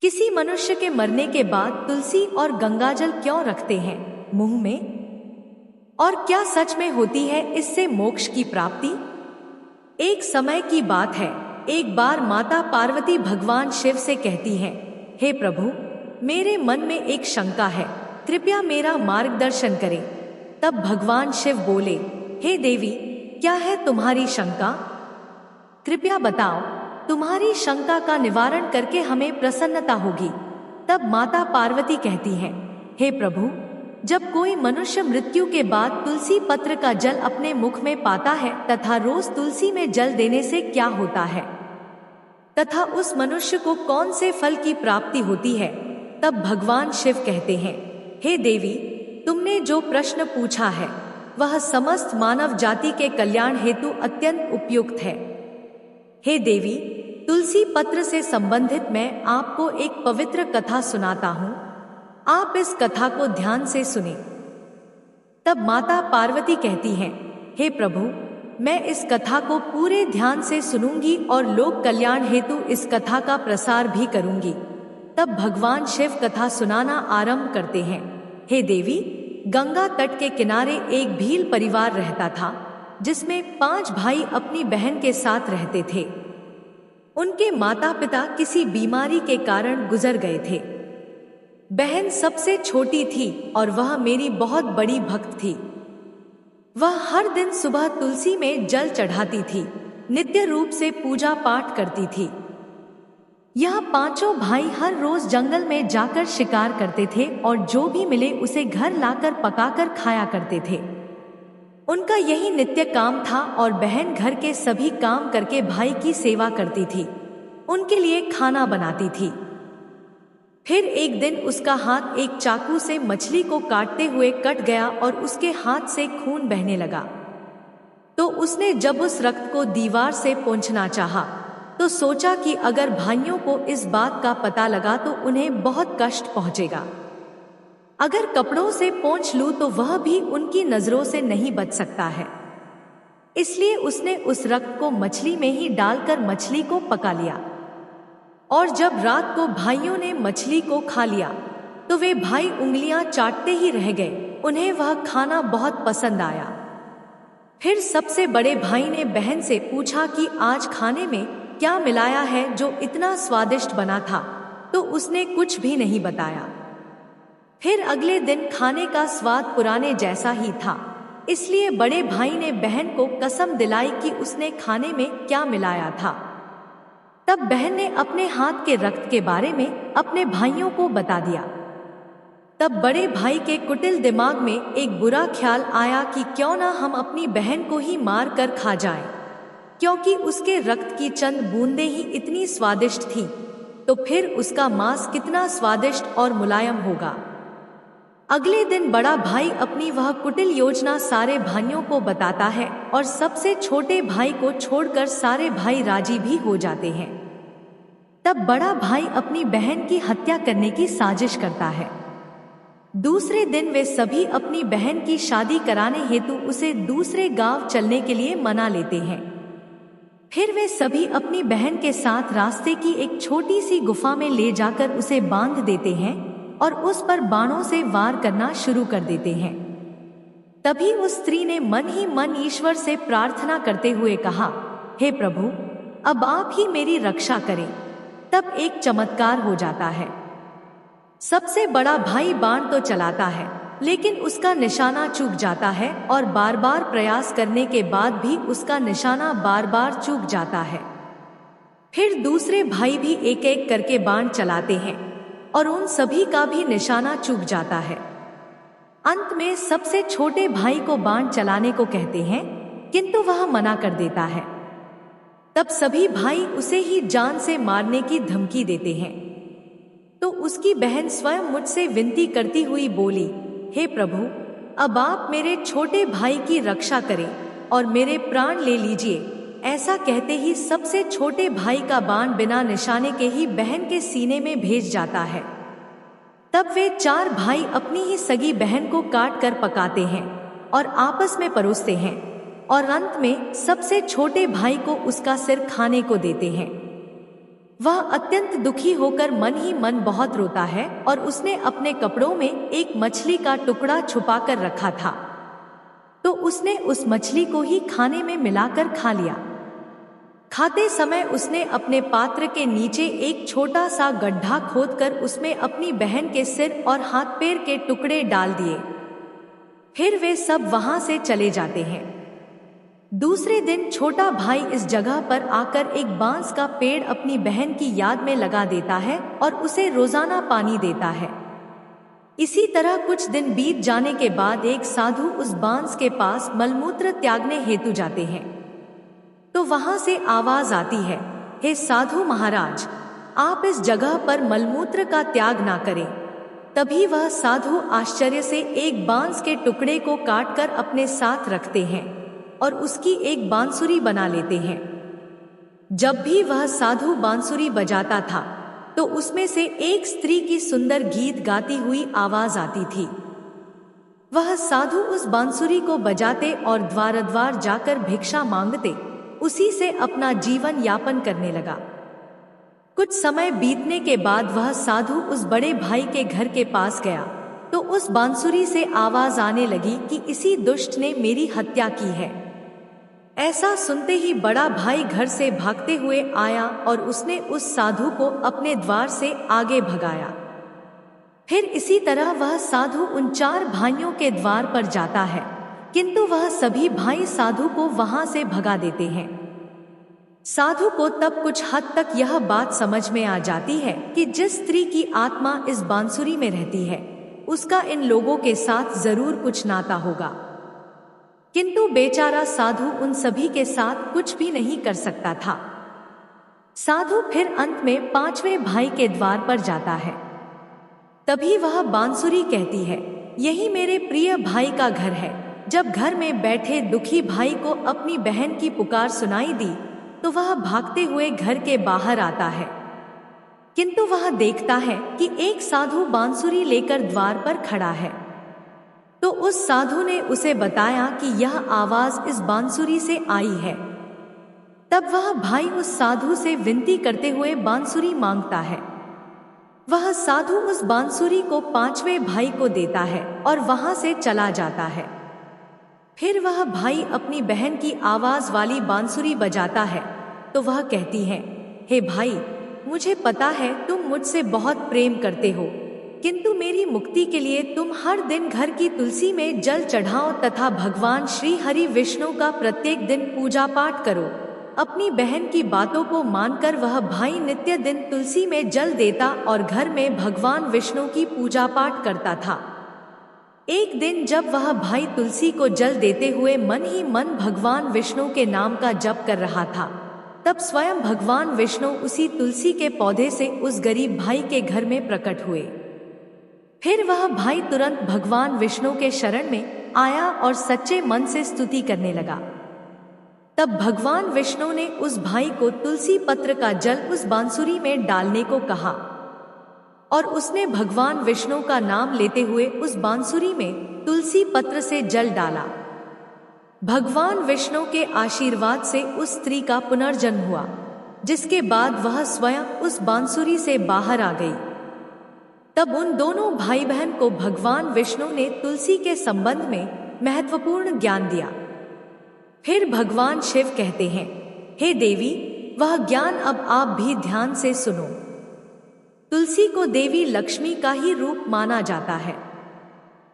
किसी मनुष्य के मरने के बाद तुलसी और गंगाजल क्यों रखते हैं मुंह में? और क्या सच में होती है इससे मोक्ष की प्राप्ति? एक समय की बात है, एक बार माता पार्वती भगवान शिव से कहती हैं, हे प्रभु, मेरे मन में एक शंका है, कृपया मेरा मार्गदर्शन करें। तब भगवान शिव बोले, हे देवी, क्या है तुम्हारी शंका? कृपया बताओ, तुम्हारी शंका का निवारण करके हमें प्रसन्नता होगी। तब माता पार्वती कहती हैं, हे प्रभु, जब कोई मनुष्य मृत्यु के बाद तुलसी पत्र का जल अपने मुख में पाता है तथा रोज तुलसी में जल देने से क्या होता है तथा उस मनुष्य को कौन से फल की प्राप्ति होती है? तब भगवान शिव कहते हैं, हे देवी, तुमने जो प्रश्न पूछा है वह समस्त मानव जाति के कल्याण हेतु अत्यंत उपयुक्त है। हे देवी, तुलसी पत्र से संबंधित मैं आपको एक पवित्र कथा सुनाता हूँ, आप इस कथा को ध्यान से सुने। तब माता पार्वती कहती हैं, हे प्रभु, मैं इस कथा को पूरे ध्यान से सुनूंगी और लोक कल्याण हेतु इस कथा का प्रसार भी करूंगी। तब भगवान शिव कथा सुनाना आरंभ करते हैं। हे देवी, गंगा तट के किनारे एक भील परिवार रहता था, जिसमें 5 भाई अपनी बहन के साथ रहते थे। उनके माता पिता किसी बीमारी के कारण गुजर गए थे। बहन सबसे छोटी थी और वह मेरी बहुत बड़ी भक्त थी। वह हर दिन सुबह तुलसी में जल चढ़ाती थी, नित्य रूप से पूजा पाठ करती थी। यह 5 भाई हर रोज जंगल में जाकर शिकार करते थे और जो भी मिले उसे घर लाकर पकाकर खाया करते थे। उनका यही नित्य काम था और बहन घर के सभी काम करके भाई की सेवा करती थी, उनके लिए खाना बनाती थी। फिर एक दिन उसका हाथ एक चाकू से मछली को काटते हुए कट गया और उसके हाथ से खून बहने लगा। तो उसने जब उस रक्त को दीवार से पोंछना चाहा तो सोचा कि अगर भाइयों को इस बात का पता लगा तो उन्हें बहुत कष्ट पहुंचेगा। अगर कपड़ों से पोंछ लूं तो वह भी उनकी नजरों से नहीं बच सकता है। इसलिए उसने उस रक्त को मछली में ही डालकर मछली को पका लिया। और जब रात को भाइयों ने मछली को खा लिया तो वे भाई उंगलियां चाटते ही रह गए। उन्हें वह खाना बहुत पसंद आया। फिर सबसे बड़े भाई ने बहन से पूछा कि आज खाने में क्या मिलाया है जो इतना स्वादिष्ट बना था, तो उसने कुछ भी नहीं बताया। फिर अगले दिन खाने का स्वाद पुराने जैसा ही था, इसलिए बड़े भाई ने बहन को कसम दिलाई कि उसने खाने में क्या मिलाया था। तब बहन ने अपने हाथ के रक्त के बारे में अपने भाइयों को बता दिया। तब बड़े भाई के कुटिल दिमाग में एक बुरा ख्याल आया कि क्यों ना हम अपनी बहन को ही मार कर खा जाएं, क्योंकि उसके रक्त की चंद बूंदें ही इतनी स्वादिष्ट थी, तो फिर उसका मांस कितना स्वादिष्ट और मुलायम होगा। अगले दिन बड़ा भाई अपनी वह कुटिल योजना सारे भाइयों को बताता है और सबसे छोटे भाई को छोड़कर सारे भाई राजी भी हो जाते हैं। तब बड़ा भाई अपनी बहन की हत्या करने की साजिश करता है। दूसरे दिन वे सभी अपनी बहन की शादी कराने हेतु उसे दूसरे गांव चलने के लिए मना लेते हैं। फिर वे सभी अपनी बहन के साथ रास्ते की एक छोटी सी गुफा में ले जाकर उसे बांध देते हैं और उस पर बाणों से वार करना शुरू कर देते हैं। तभी उस स्त्री ने मन ही मन ईश्वर से प्रार्थना करते हुए कहा, हे प्रभु, अब आप ही मेरी रक्षा करें। तब एक चमत्कार हो जाता है। सबसे बड़ा भाई बाण तो चलाता है, लेकिन उसका निशाना चूक जाता है और बार बार प्रयास करने के बाद भी उसका निशाना बार बार चूक जाता है। फिर दूसरे भाई भी एक एक करके बाण चलाते हैं और उन सभी का भी निशाना चूक जाता है। अंत में सबसे छोटे भाई को बाण चलाने को कहते हैं, किंतु वह मना कर देता है। तब सभी भाई उसे ही जान से मारने की धमकी देते हैं। तो उसकी बहन स्वयं मुझसे विनती करती हुई बोली, हे प्रभु, अब आप मेरे छोटे भाई की रक्षा करें और मेरे प्राण ले लीजिए। ऐसा कहते ही सबसे छोटे भाई का बाण बिना निशाने के ही बहन के सीने में भेज जाता है। तब वे 4 भाई अपनी ही सगी बहन को काट कर पकाते हैं और आपस में परोसते हैं और अंत में सबसे छोटे भाई को उसका सिर खाने को देते हैं। वह अत्यंत दुखी होकर मन ही मन बहुत रोता है और उसने अपने कपड़ों में एक मछली का टुकड़ा छुपाकर रखा था। तो उसने उस मछली को ही खाने में मिलाकर खा लिया। खाते समय उसने अपने पात्र के नीचे एक छोटा सा गड्ढा खोदकर उसमें अपनी बहन के सिर और हाथ पैर के टुकड़े डाल दिए। फिर वे सब वहां से चले जाते हैं। दूसरे दिन छोटा भाई इस जगह पर आकर एक बांस का पेड़ अपनी बहन की याद में लगा देता है और उसे रोजाना पानी देता है। इसी तरह कुछ दिन बीत जाने के बाद एक साधु उस बांस के पास मलमूत्र त्यागने हेतु जाते हैं। तो वहां से आवाज आती है, हे साधु महाराज, आप इस जगह पर मलमूत्र का त्याग ना करें। तभी वह साधु आश्चर्य से एक बांस के टुकड़े को काटकर अपने साथ रखते हैं और उसकी एक बांसुरी बना लेते हैं। जब भी वह साधु बांसुरी बजाता था तो उसमें से एक स्त्री की सुंदर गीत गाती हुई आवाज आती थी। वह साधु उस बांसुरी को बजाते और द्वार द्वार जाकर भिक्षा मांगते, उसी से अपना जीवन यापन करने लगा। कुछ समय बीतने के बाद वह साधु उस बड़े भाई के घर के पास गया तो उस बांसुरी से आवाज आने लगी कि इसी दुष्ट ने मेरी हत्या की है। ऐसा सुनते ही बड़ा भाई घर से भागते हुए आया और उसने उस साधु को अपने द्वार से आगे भगाया। फिर इसी तरह वह साधु उन 4 भाइयों के द्वार पर जाता है, किंतु वह सभी भाई साधु को वहां से भगा देते हैं। साधु को तब कुछ हद तक यह बात समझ में आ जाती है कि जिस स्त्री की आत्मा इस बांसुरी में रहती है उसका इन लोगों के साथ जरूर कुछ नाता होगा। किंतु बेचारा साधु उन सभी के साथ कुछ भी नहीं कर सकता था। साधु फिर अंत में 5वें भाई के द्वार पर जाता है। तभी वह बांसुरी कहती है, यही मेरे प्रिय भाई का घर है। जब घर में बैठे दुखी भाई को अपनी बहन की पुकार सुनाई दी तो वह भागते हुए घर के बाहर आता है, किंतु वह देखता है कि एक साधु बांसुरी लेकर द्वार पर खड़ा है। तो उस साधु ने उसे बताया कि यह आवाज इस बांसुरी से आई है। तब वह भाई उस साधु से विनती करते हुए बांसुरी मांगता है। वह साधु उस बांसुरी को 5वें भाई को देता है और वहां से चला जाता है। फिर वह भाई अपनी बहन की आवाज वाली बांसुरी बजाता है तो वह कहती है, हे भाई, मुझे पता है तुम मुझसे बहुत प्रेम करते हो, किंतु मेरी मुक्ति के लिए तुम हर दिन घर की तुलसी में जल चढ़ाओ तथा भगवान श्री हरि विष्णु का प्रत्येक दिन पूजा पाठ करो। अपनी बहन की बातों को मानकर वह भाई नित्य दिन तुलसी में जल देता और घर में भगवान विष्णु की पूजा पाठ करता था। एक दिन जब वह भाई तुलसी को जल देते हुए मन ही मन भगवान विष्णु के नाम का जप कर रहा था, तब स्वयं भगवान विष्णु उसी तुलसी के पौधे से उस गरीब भाई के घर में प्रकट हुए। फिर वह भाई तुरंत भगवान विष्णु के शरण में आया और सच्चे मन से स्तुति करने लगा। तब भगवान विष्णु ने उस भाई को तुलसी पत्र का जल उस बांसुरी में डालने को कहा और उसने भगवान विष्णु का नाम लेते हुए उस बांसुरी में तुलसी पत्र से जल डाला। भगवान विष्णु के आशीर्वाद से उस स्त्री का पुनर्जन्म हुआ, जिसके बाद वह स्वयं उस बांसुरी से बाहर आ गई। तब उन दोनों भाई बहन को भगवान विष्णु ने तुलसी के संबंध में महत्वपूर्ण ज्ञान दिया। फिर भगवान शिव कहते हैं, हे देवी, वह ज्ञान अब आप भी ध्यान से सुनो। तुलसी को देवी लक्ष्मी का ही रूप माना जाता है।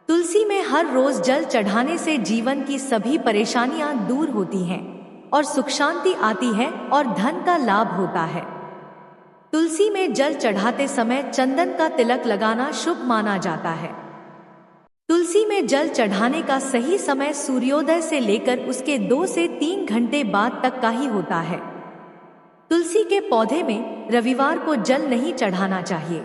तुलसी में हर रोज जल चढ़ाने से जीवन की सभी परेशानियां दूर होती हैं और सुख शांति आती है और धन का लाभ होता है। तुलसी में जल चढ़ाते समय चंदन का तिलक लगाना शुभ माना जाता है। तुलसी में जल चढ़ाने का सही समय सूर्योदय से लेकर उसके 2 से 3 घंटे बाद तक का ही होता है। तुलसी के पौधे में रविवार को जल नहीं चढ़ाना चाहिए।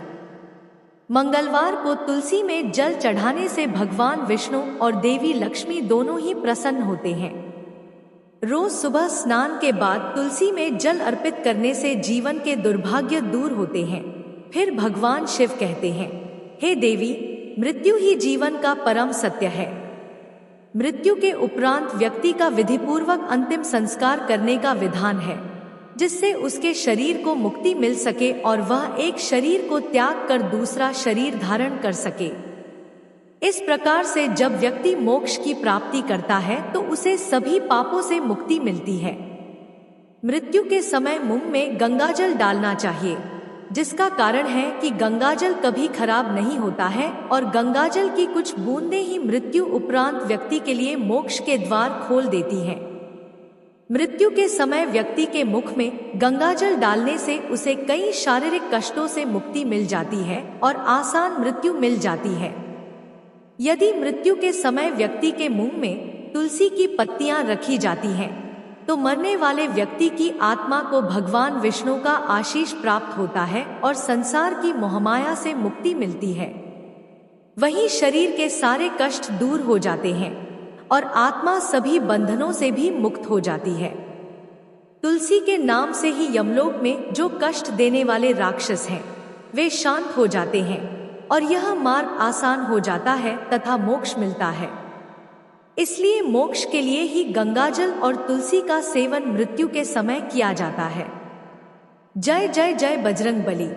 मंगलवार को तुलसी में जल चढ़ाने से भगवान विष्णु और देवी लक्ष्मी दोनों ही प्रसन्न होते हैं। रोज सुबह स्नान के बाद तुलसी में जल अर्पित करने से जीवन के दुर्भाग्य दूर होते हैं। फिर भगवान शिव कहते हैं, हे देवी, मृत्यु ही जीवन का परम सत्य है। मृत्यु के उपरांत व्यक्ति का विधिपूर्वक अंतिम संस्कार करने का विधान है। जिससे उसके शरीर को मुक्ति मिल सके और वह एक शरीर को त्याग कर दूसरा शरीर धारण कर सके। इस प्रकार से जब व्यक्ति मोक्ष की प्राप्ति करता है तो उसे सभी पापों से मुक्ति मिलती है। मृत्यु के समय मुंह में गंगाजल डालना चाहिए, जिसका कारण है कि गंगाजल कभी खराब नहीं होता है और गंगाजल की कुछ बूंदें ही मृत्यु उपरांत व्यक्ति के लिए मोक्ष के द्वार खोल देती हैं। मृत्यु के समय व्यक्ति के मुख में गंगाजल डालने से उसे कई शारीरिक कष्टों से मुक्ति मिल जाती है और आसान मृत्यु मिल जाती है। यदि मृत्यु के समय व्यक्ति के मुंह में तुलसी की पत्तियां रखी जाती हैं, तो मरने वाले व्यक्ति की आत्मा को भगवान विष्णु का आशीष प्राप्त होता है और संसार की मोहमाया से मुक्ति मिलती है। वहीं शरीर के सारे कष्ट दूर हो जाते हैं और आत्मा सभी बंधनों से भी मुक्त हो जाती है। तुलसी के नाम से ही यमलोक में जो कष्ट देने वाले राक्षस हैं, वे शांत हो जाते हैं और यह मार्ग आसान हो जाता है तथा मोक्ष मिलता है। इसलिए मोक्ष के लिए ही गंगाजल और तुलसी का सेवन मृत्यु के समय किया जाता है। जय जय जय बजरंग बली।